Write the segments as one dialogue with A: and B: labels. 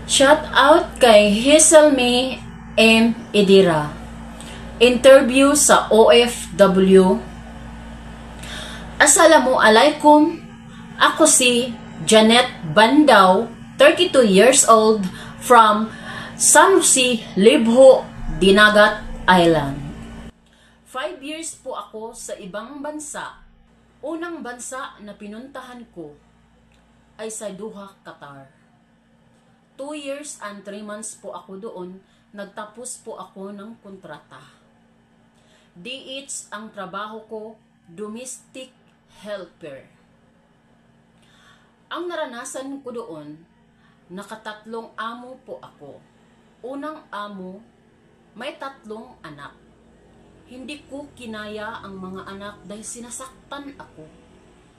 A: Shout out kay Hazelme M. Idira. Interview sa OFW. Assalamualaikum. Ako si Janet Bandaw, 32 years old, from San Jose, Libho, Dinagat Island. 5 years po ako sa ibang bansa. Unang bansa na pinuntahan ko ay sa Doha, Qatar. 2 years and 3 months po ako doon. Nagtapos po ako ng kontrata. DH ang trabaho ko, domestic helper. Ang naranasan ko doon, nakatatlong amo po ako. Unang amo, may 3 anak. Hindi ko kinaya ang mga anak dahil sinasaktan ako.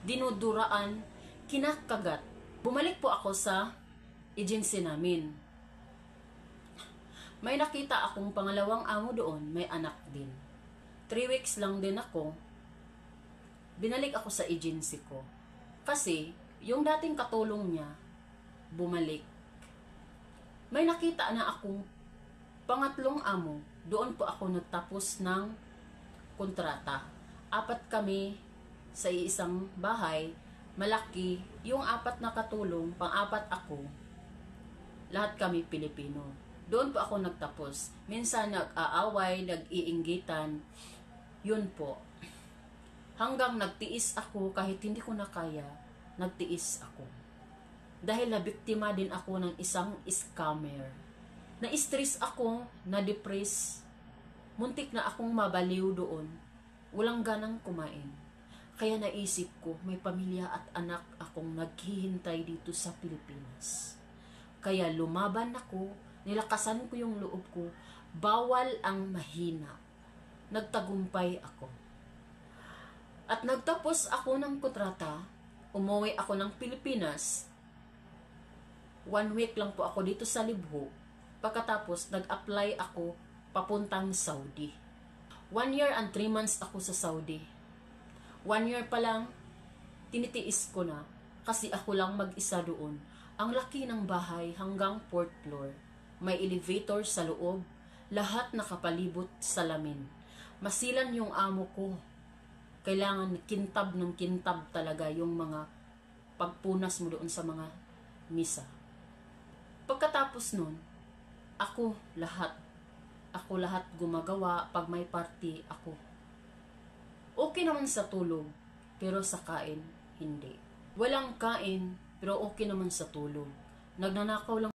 A: Dinuduraan, kinakagat. Bumalik po ako sa agency namin. May nakita akong pangalawang amo doon, may anak din. 3 weeks lang din ako, binalik ako sa agency ko. Kasi, yung dating katulong niya, bumalik. May nakita na akong pangatlong amo, doon po ako nagtapos ng kontrata. 4 kami sa isang bahay, malaki. Yung 4 na katulong, pang-4 ako, lahat kami Pilipino. Doon po ako nagtapos. Minsan nag-aaway, nag-iinggitan. Yun po. Hanggang nagtiis ako kahit hindi ko na kaya, nagtiis ako. Dahil nabiktima din ako ng isang scammer. Na-stress ako, na-depress. Muntik na akong mabaliw doon. Walang ganang kumain. Kaya naisip ko, may pamilya at anak akong naghihintay dito sa Pilipinas. Kaya lumaban ako, nilakasan ko yung loob ko, bawal ang mahina. Nagtagumpay ako. At nagtapos ako ng kontrata, umuwi ako ng Pilipinas. 1 week lang po ako dito sa Libho. Pagkatapos, nag-apply ako papuntang Saudi. 1 year and 3 months ako sa Saudi. 1 year pa lang, tinitiis ko na kasi ako lang mag-isa doon. Ang laki ng bahay hanggang 4th floor. May elevator sa loob. Lahat nakapalibot sa salamin. Masilan yung amo ko. Kailangan kintab ng kintab talaga yung mga pagpunas mo doon sa mga misa. Pagkatapos nun, ako lahat gumagawa. Pag may party, ako. Okay naman sa tulog, pero sa kain, hindi. Walang kain, pero okay naman sa tulog. Nagnanakaw lang